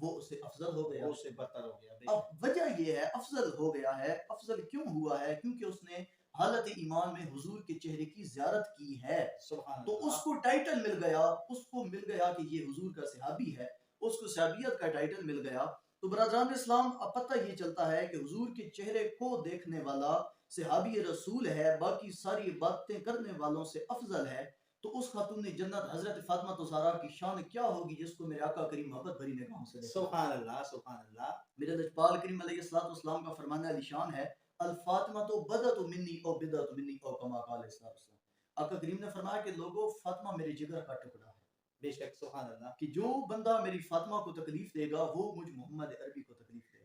وہ اسے افضل ہو گیا. وہ اس سے بدتر ہو گیا. بے شک. اب وجہ یہ ہے افضل ہو گیا ہے. افضل کیوں ہوا ہے؟ کیونکہ اس نے حالت ایمان میں حضور کے چہرے کی زیارت کی ہے. سبحان تو اللہ. اس کو ٹائٹل مل گیا، اس کو مل گیا کہ یہ حضور کا صحابی ہے، اس کو صحابیت کا ٹائٹل مل گیا. تو برادران اسلام اب پتہ یہ چلتا ہے کہ حضور کے چہرے کو دیکھنے والا صحابی رسول ہے، باقی ساری باتیں کرنے والوں سے افضل ہے. تو اس خاتون جنت حضرت فاطمہ الزہرا کی شان کیا ہوگی جس کو میرے آقا کریم محبت بھری نگاہوں سے دیکھا. سبحان اللہ. سبحان اللہ. میرے لجپال کریم علیہ السلام کا فرمان علی شان ہے، الفاطمہ تو بدت منی او بدت منی او کما قال السلام. آقا کریم نے فرمایا کہ لوگوں فاطمہ میرے جگر کا ٹکڑا ہے. بے شک. سبحان اللہ. کہ جو بندہ میری فاطمہ کو تکلیف دے گا وہ مجھ محمد عربی کو تکلیف دے گا.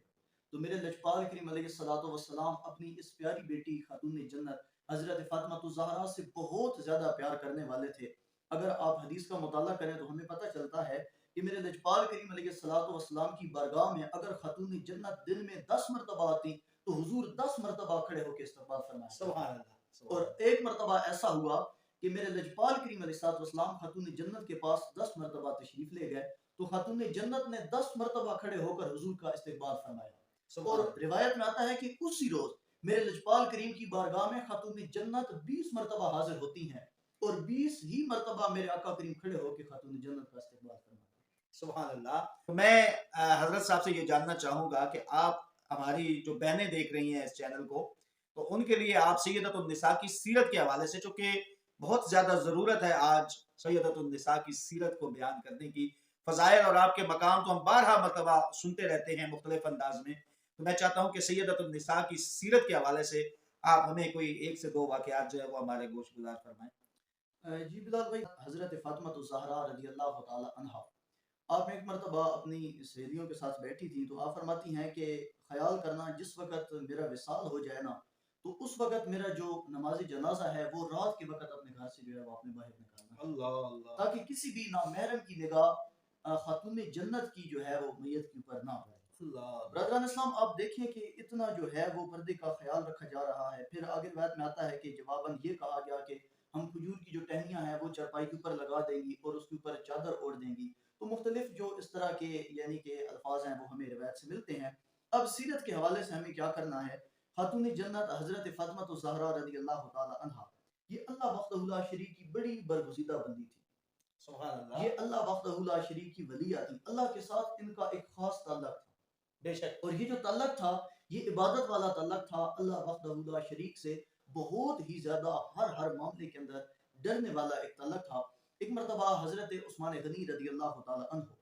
تو میرے لجپال کریم علیہ السلام اپنی اس پیاری بیٹی خاتون جنت حضرت فاطمہ الزہرا سے بہت زیادہ پیار کرنے والے تھے. اگر آپ حدیث کا مطالعہ کریں تو ہمیں پتہ چلتا ہے کہ میرے لجپال کریم علیہ السلام کی بارگاہ میں اگر خاتون جنت دن میں 10 مرتبہ آتی تو حضور 10 مرتبہ کھڑے ہو کے استقبال فرمایا. سبحان اللہ. اور ایک مرتبہ ایسا ہوا کہ میرے لجپال کریم علیہ السلام خاتون جنت کے پاس 10 مرتبہ تشریف لے گئے تو خاتون جنت نے 10 مرتبہ کھڑے ہو کر حضور کا استقبال فرمایا. اور روایت میں آتا ہے کہ اسی روز میرے لجپال کریم کی بارگاہ میں خاتون جنت 20 مرتبہ حاضر ہوتی ہیں اور 20 ہی مرتبہ میرے آقا کریم کھڑے ہو کے خاتون جنت کا استقبال فرماتے ہیں. سبحان اللہ. میں حضرت صاحب سے یہ جاننا چاہوں گا کہ آپ ہماری جو بہنیں دیکھ رہی ہیں اس چینل کو، تو ان کے لیے آپ سیدۃ النساء کی سیرت کے حوالے سے، چونکہ بہت زیادہ ضرورت ہے آج سیدۃ النساء کی سیرت کو بیان کرنے کی، فضائل اور آپ کے مقام تو ہم بارہا مرتبہ سنتے رہتے ہیں مختلف انداز میں، تو میں چاہتا ہوں کہ سیدۃ النساء کی سیرت کے حوالے سے آپ ہمیں کوئی 1 سے 2 واقعات جو ہے وہ ہمارے گوش گزار فرمائیں. جی بلال بھائی، حضرت فاطمہ الزہرا رضی اللہ تعالی عنہا آپ ایک مرتبہ اپنی سہیلیوں کے ساتھ بیٹھی تھی تو آپ فرماتی ہیں کہ خیال کرنا جس وقت میرا وصال ہو جائے نا تو اس وقت میرا جو نماز جنازہ ہے وہ رات کے وقت اپنے گھر سے جو ہے وہ اپنے باہر نکالنا، اللہ اللہ. تاکہ کسی بھی نامحرم کی نگاہ خاتون جنت کی جو ہے وہ میت کے اوپر نہ پڑے. اللہ. برادران اسلام آپ دیکھیں کہ اتنا جو ہے وہ پردے کا خیال رکھا جا رہا ہے. پھر آگے روایت میں آتا ہے کہ جواباً یہ کہا گیا کہ ہم کھجور کی جو ٹہنیاں ہیں وہ چرپائی کے اوپر لگا دیں گی اور اس کے اوپر چادر اوڑھ دیں گی. تو مختلف جو اس طرح کے یعنی کہ الفاظ ہیں وہ ہمیں روایت سے ملتے ہیں. اب سیرت کے حوالے سے ہمیں کیا کرنا ہے؟ خاتون جنت حضرت فاطمہ الزہرا رضی اللہ تعالی عنہا یہ اللہ وحدہ لا شریک کی بڑی برگزیدہ بندی تھی. سبحان اللہ. یہ اللہ وحدہ لا شریک کی ولیہ تھی. اللہ کے ساتھ ان کا ایک خاص تعلق تھا. بے شک. اور یہ جو تعلق تھا یہ عبادت والا تعلق تھا. اللہ وحدہ لا شریک سے بہت ہی زیادہ ہر معاملے کے اندر ڈرنے والا ایک تعلق تھا. ایک مرتبہ حضرت عثمان غنی رضی اللہ تعالی عنہ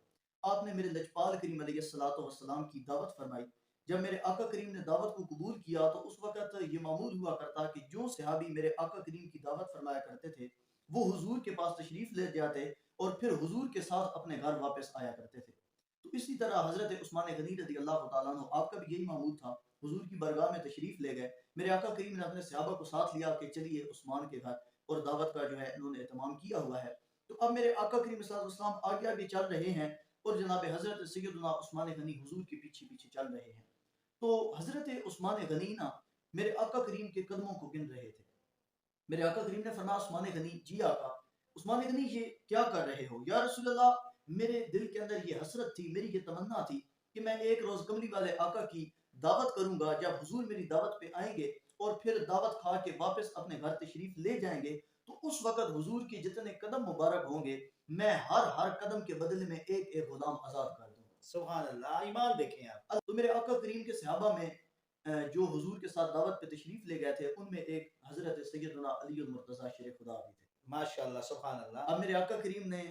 آپ نے میرے لجپال کریم علیہ السلام کی دعوت فرمائی. جب میرے آقا کریم نے دعوت کو قبول کیا تو اس وقت یہ معمول ہوا کرتا کہ جو صحابی میرے آقا کریم کی دعوت فرمایا کرتے تھے وہ حضور کے پاس تشریف لے جاتے اور پھر حضور کے ساتھ اپنے گھر واپس آیا کرتے تھے. تو اسی طرح حضرت عثمان غنی رضی اللہ تعالیٰ عنہ آپ کا بھی یہی معمول تھا. حضور کی بارگاہ میں تشریف لے گئے. میرے آقا کریم نے اپنے صحابہ کو ساتھ لیا کہ چلیے عثمان کے گھر، اور دعوت کا جو ہے انہوں نے اہتمام کیا ہوا ہے. تو اب میرے آقا کریم صلی اللہ علیہ وسلم آگے آگے چل رہے ہیں اور جناب حضرت سیدنا عثمان غنی حضور کے پیچھے پیچھے چل رہے ہیں. تو حضرت عثمان غنی نا میرے آقا کریم کے قدموں کو گن رہے تھے. میرے آقا کریم نے فرمایا عثمان غنی، جی آقا. عثمان غنی یہ کیا کر رہے ہو؟ یا رسول اللہ میرے دل کے اندر یہ حسرت تھی، میری یہ تمنا تھی کہ میں ایک روز کملی والے آقا کی دعوت کروں گا. جب حضور میری دعوت پہ آئیں گے اور پھر دعوت کھا کے واپس اپنے گھر تشریف لے جائیں گے تو اس وقت حضور کے جتنے قدم مبارک ہوں گے میں ہر قدم کے بدلے میں ایک ایک غلام آزاد کر دوں گا. سبحان اللہ. ایمان دیکھیں آپ. تو میرے آقا کریم کے صحابہ میں جو حضور کے ساتھ دعوت پہ تشریف لے گئے تھے ان میں ایک حضرت سیدنا علی المرتضیٰ شیر خدا بھی تھے. ماشاءاللہ. سبحان اللہ. اب میرے آقا کریم نے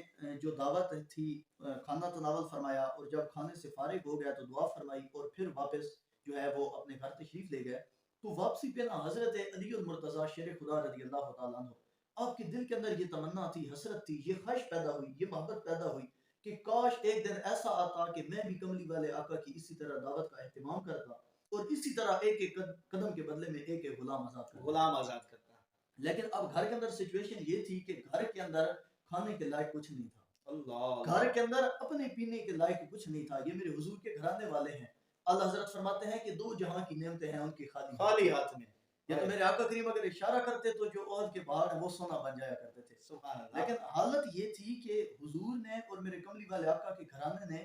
جو دعوت تھی کھانا تناول فرمایا اور جب کھانے سے فارغ ہو گیا تو دعا فرمائی اور پھر واپس جو ہے وہ اپنے گھر تشریف لے گئے. تو واپسی پہ نا حضرت علی المرتضیٰ شیر خدا رضی اللہ تعالیٰ عنہ آپ کے دل کے اندر یہ تمنا تھی، حسرت تھی، یہ خواہش پیدا ہوئی، یہ محبت پیدا ہوئی کہ کاش ایک دن ایسا آتا کہ میں بھی کملی والے آقا کی اسی طرح دعوت کا اہتمام کرتا اور اسی طرح ایک ایک قدم کے بدلے میں ایک ایک غلام آزاد کرتا. غلام آزاد کرتا. لیکن اب گھر کے اندر سچویشن یہ تھی کہ گھر کے اندر کھانے کے لائق کچھ نہیں تھا. اللہ. گھر کے اندر اپنے پینے کے لائق کچھ نہیں تھا. یہ میرے حضور کے گھرانے والے ہیں. اللہ حضرت فرماتے ہیں کہ 2 جہاں کی نعمتیں ہیں ان کی خالی ہاتھ میں. یا تو میرے آقا کریم اگر اشارہ کرتے تو جو عہد کے پہاڑ ہیں وہ سونا بن جایا کرتے تھے. سبحان اللہ. لیکن حالت یہ تھی کہ حضور نے اور میرے کملی والے آقا کے گھرانے نے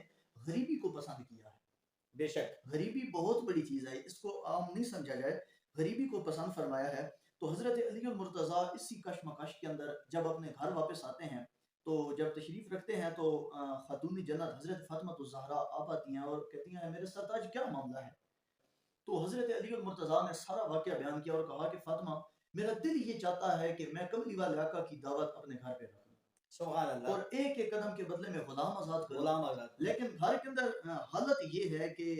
غریبی کو پسند کیا ہے. بے شک. غریبی بہت بڑی چیز ہے, اس کو عام نہیں سمجھا جائے. غریبی کو پسند فرمایا ہے. تو حضرت علی المرتضیٰ اسی کشمکش کے اندر جب اپنے گھر واپس آتے ہیں تو جب تشریف رکھتے ہیں تو خاتون جنت حضرت فاطمہ الزہرا آپ آتی ہیں اور کہتی ہیں میرے ساتھ آج کیا معاملہ ہے. تو حضرت علی المرتضیٰ نے سارا واقعہ بیان کیا اور کہا کہ فاطمہ میرا دل یہ چاہتا ہے کہ میں کملی والے آقا کی دعوت اپنے گھر پہ رکھوں سبحان اللہ. اور ایک ایک قدم کے بدلے میں غلام آزاد کروں. غلام آزاد. لیکن گھر کے اندر حالت یہ ہے کہ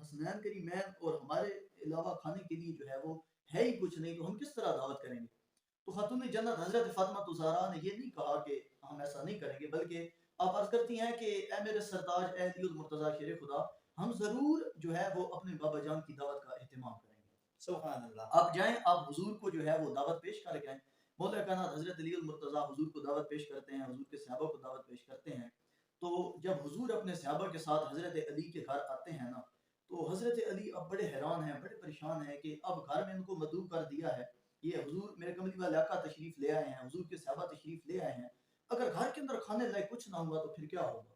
حسنین کریمین اور ہمارے علاوہ کھانے کے لیے جو ہے وہ ہے ہی کچھ نہیں, تو ہم کس طرح دعوت کریں گے. تو خاتون جنت حضرت فاطمہ الزہرا نے یہ نہیں کہا کہ ہم ایسا نہیں کریں گے, بلکہ آپ عرض کرتی ہیں کہ اے میرے سرتاج اے علی المرتضیٰ شیر خدا, ہم ضرور جو ہے وہ اپنے بابا جان کی دعوت کا اہتمام کریں گے. سبحان اللہ. آپ جائیں, آپ حضور کو جو ہے وہ دعوت پیش کر کے آئیں. مولا کائنات حضرت علی المرتضیٰ حضور کو دعوت پیش کرتے ہیں, حضور کے صحابہ کو دعوت پیش کرتے ہیں. تو جب حضور اپنے صحابہ کے ساتھ حضرت علی کے گھر آتے ہیں نا, تو حضرت علی اب بڑے حیران ہیں, بڑے پریشان ہیں کہ اب گھر میں ان کو مدعو کر دیا ہے, یہ حضور میرے کملی والے آقا تشریف لے آئے ہیں, حضور کے صحابہ تشریف لے آئے ہیں, اگر گھر کے اندر کھانے لائق کچھ نہ ہوا تو پھر کیا ہوگا.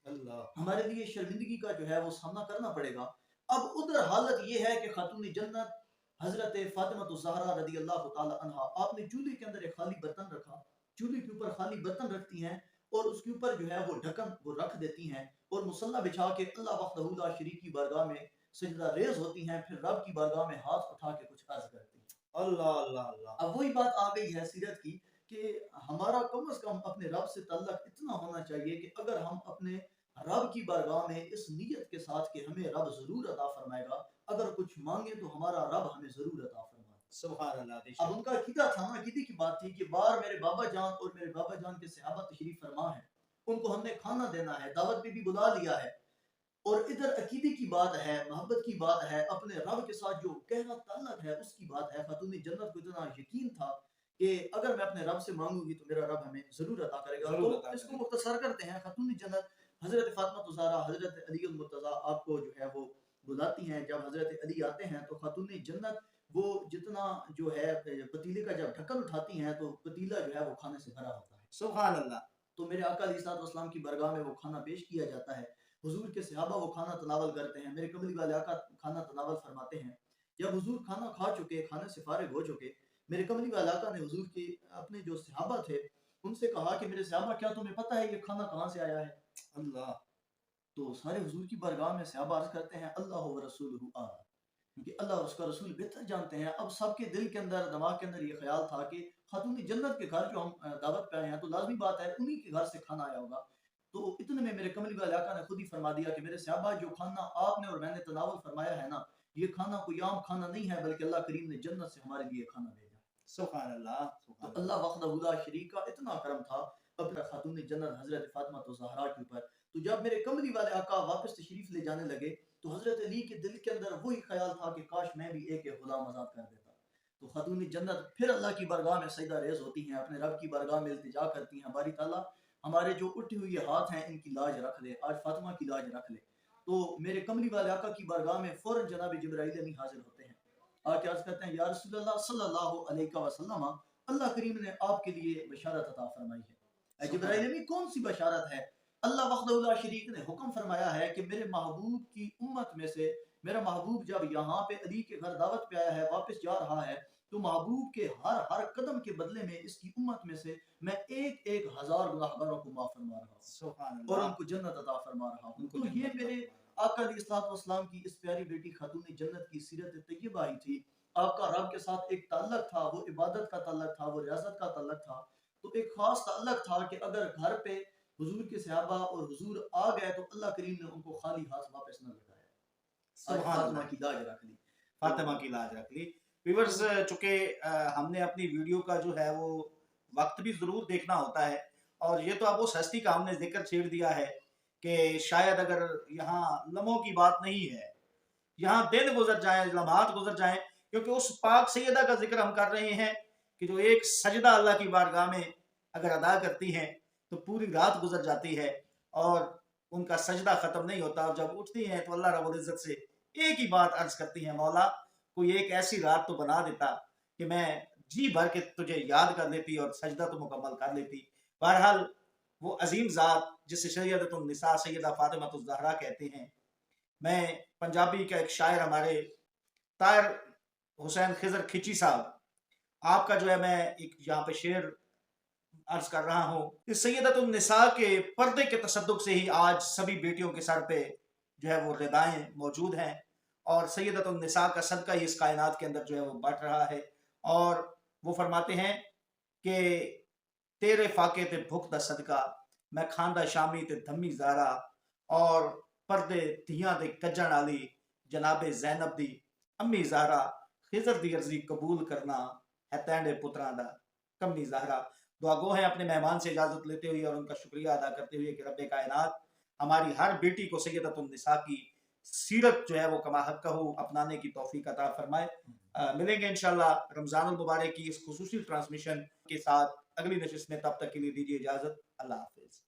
اللہ. ہمارے لیے شرمندگی کا جو ہے وہ سامنا کرنا پڑے گا. اب ادھر حالت یہ ہے کہ خاتون جنت حضرت فاطمہ الزہرا رضی اللہ تعالی عنہا, آپ نے چولہے کے اندر ایک خالی برتن رکھا, چولہے کے اوپر خالی برتن رکھتی ہیں اور اس کے اوپر جو ہے وہ ڈھکن وہ رکھ دیتی ہیں اور مصلی بچھا کے اللہ وحدہ لا شریک کی بارگاہ میں سجدہ ریز ہوتی ہیں, پھر رب کی بارگاہ میں ہاتھ اٹھا کے کچھ عرض کرتی ہیں. اللہ اللہ اللہ. اب وہی بات آ گئی ہے سیرت کی کہ ہمارا کم از کم اپنے رب سے تعلق اتنا ہونا چاہیے کہ اگر ہم اپنے رب کی بارگاہ میں اس نیت کے ساتھ کہ ہمیں رب ضرور عطا فرمائے گا, اگر کچھ مانگے تو ہمارا رب ہمیں ضرور عطا فرمائے. سبحان اللہ. اب ان کا عقیدہ تھا نا, عقیدے کی بات تھی کہ بار میرے بابا جان اور میرے بابا جان کے صحابہ تشریف فرما ہے, ان کو ہم نے کھانا دینا ہے, دعوت پہ بھی بلا لیا ہے, اور ادھر عقیدے کی بات ہے, محبت کی بات ہے, اپنے رب کے ساتھ جو گہرا تعلق ہے اس کی بات ہے. خاتون جنت کو اتنا یقین تھا کہ اگر میں اپنے رب سے مانگوں گی تو میرا رب ہمیں ضرور عطا کرے گا. تو اس کو مختصر کرتے ہیں, خاتون جنت حضرت فاطمہ الزہرا حضرت علی المرتضیٰ آپ کو جو ہے وہ بلاتی ہیں. جب حضرت علی آتے ہیں تو خاتون جنت وہ جتنا جو ہے پتیلے کا جب ڈھکن اٹھاتی ہیں تو پتیلا جو ہے وہ کھانے سے بھرا ہوتا ہے. سبحان اللہ. تو میرے آقا علیہ الصلوۃ والسلام کی بارگاہ میں وہ کھانا پیش کیا جاتا ہے, حضور کے صحابہ وہ کھانا تناول کرتے ہیں, میرے کملی والے آقا کھانا تناول فرماتے ہیں. جب حضور کھانا کھا چکے, کھانے سے فارغ ہو چکے, میرے کملی والے آقا نے حضور کے اپنے جو صحابہ تھے ان سے کہا کہ میرے صحابہ کیا تمہیں پتہ ہے یہ کھانا کہاں سے آیا ہے؟ اللہ. تو سارے حضور کی بارگاہ میں صحابہ عرض کرتے ہیں اللہ و رسولہ اعلم, کیونکہ اللہ اور اس کا رسول بہتر جانتے ہیں. اب سب کے دل کے اندر, دماغ کے اندر یہ خیال تھا کہ خاتون جنت کے گھر جو ہم دعوت پہ آئے ہیں تو لازمی بات ہے انہی کے گھر سے کھانا آیا ہوگا. تو اتنے میں میرے کملی والے آقا نے خود ہی فرما دیا کہ میرے صحابہ جو کھانا آپ نے اور میں نے تناول فرمایا ہے نا, یہ کھانا کوئی عام کھانا نہیں ہے, بلکہ اللہ کریم نے جنت سے ہمارے لیے کھانا بھیجا. سبحان اللہ. تو اللہ وحدہ لا شریک کا اتنا کرم تھا اپنا خاتون جنت حضرت فاطمہ الزہرا کے اوپر. تو جب میرے کملی والے آقا واپس تشریف لے جانے لگے تو حضرت علی کے دل کے اندر وہی خیال تھا کہ کاش میں بھی ایک غلام آزاد کر دیتا. تو خاتون جنت پھر اللہ کی بارگاہ میں سجدہ ریز ہوتی ہیں, اپنے رب کی بارگاہ میں التجا کرتی ہیں, باری تعالیٰ ہمارے جو اٹھے ہوئے ہاتھ ہیں ان کی لاج رکھ لے, آج فاطمہ کی لاج رکھ لے. تو میرے کملی والے آقا کی بارگاہ میں فوراً جناب جبرائیل امین حاضر ہوتے ہیں, آ کے عرض کرتے ہیں یا رسول اللہ صلی اللہ علیہ وسلم, اللہ کریم نے آپ کے لیے بشارت عطا فرمائی ہے. جبرائیل امین کون سی بشارت ہے؟ اللہ وحدہ لا شریک نے حکم فرمایا ہے کہ میرے محبوب کی امت میں سے میرا محبوب جب یہاں پہ علی کے گھر دعوت پہ آیا ہے, واپس جا رہا ہے, تو محبوب کے ہر قدم کے بدلے میں اس کی امت میں سے میں 1,000 گناہگاروں کو معاف فرما رہا ہوں اور ان کو جنت عطا فرما رہا ہوں. تو یہ میرے آقا علیہ الصلوۃ والسلام کی اس پیاری بیٹی خاتون جنت کی سیرت طیبہ ہی تھی. آپ کا رب کے ساتھ ایک تعلق تھا, وہ عبادت کا تعلق تھا, وہ ریاضت کا تعلق تھا. تو ایک خاص تعلق تھا کہ اگر گھر پہ حضور کے صحابہ اور حضور آ گئے تو اللہ کریم نے ان کو خالی ہاتھ واپس نہ لگایا. فاطمہ کی لاج رکھ لی, فاطمہ کی لاج رکھ لی. ویورز, چونکہ ہم نے اپنی ویڈیو کا جو ہے وہ وقت بھی ضرور دیکھنا ہوتا ہے, اور یہ تو اب اس ہستی کا ہم نے ذکر چھیڑ دیا ہے کہ شاید اگر یہاں لمحوں کی بات نہیں ہے, یہاں دن گزر جائیں, لمحات گزر جائیں, کیونکہ اس پاک سیدہ کا ذکر ہم کر رہے ہیں کہ جو ایک سجدہ اللہ کی بارگاہ میں اگر ادا کرتی ہیں تو پوری رات گزر جاتی ہے اور ان کا سجدہ ختم نہیں ہوتا, اور جب اٹھتی ہیں تو اللہ رب العزت سے ایک ہی بات عرض کرتی ہیں, مولا کوئی ایک ایسی رات تو بنا دیتا کہ میں جی بھر کے تجھے یاد کر لیتی اور سجدہ تو مکمل کر لیتی. بہرحال وہ عظیم ذات جسے سیدۃ سیدہ فاطمہ الزہرا کہتے ہیں. میں پنجابی کا ایک شاعر ہمارے طاہر حسین خضر کھچی صاحب، آپ کا جو ہے میں ایک یہاں پہ شعر عرض کر رہا ہوں. اس سیدۃ النساء کے پردے کے تصدق سے ہی آج سبھی بیٹیوں کے سر پہ جو ہے وہ ردائیں موجود ہیں، اور سیدۃ النساء کا صدقہ ہی اس کائنات کے اندر جو ہے وہ بڑھ رہا ہے. اور وہ فرماتے ہیں کہ تیرے فاقے تے بھک دا صدقہ میں کھاندہ شامی تے دھمی زارا، اور پردے دھیاں دے کجن والی جناب زینب دی امی زہرا، خضر دی عرضی قبول کرنا ہے تینڈے پتراں دا کمی زہرا. دعا گو ہیں اپنے مہمان سے اجازت لیتے ہوئے اور ان کا شکریہ ادا کرتے ہوئے کہ رب کائنات ہماری ہر بیٹی کو سیدۃ النساء کی سیرت جو ہے وہ کما حق ہو اپنانے کی توفیق عطا فرمائے. ملیں گے انشاءاللہ رمضان المبارک کی اس خصوصی ٹرانسمیشن کے ساتھ اگلی نشست میں. تب تک کے لیے دیجیے اجازت. اللہ حافظ.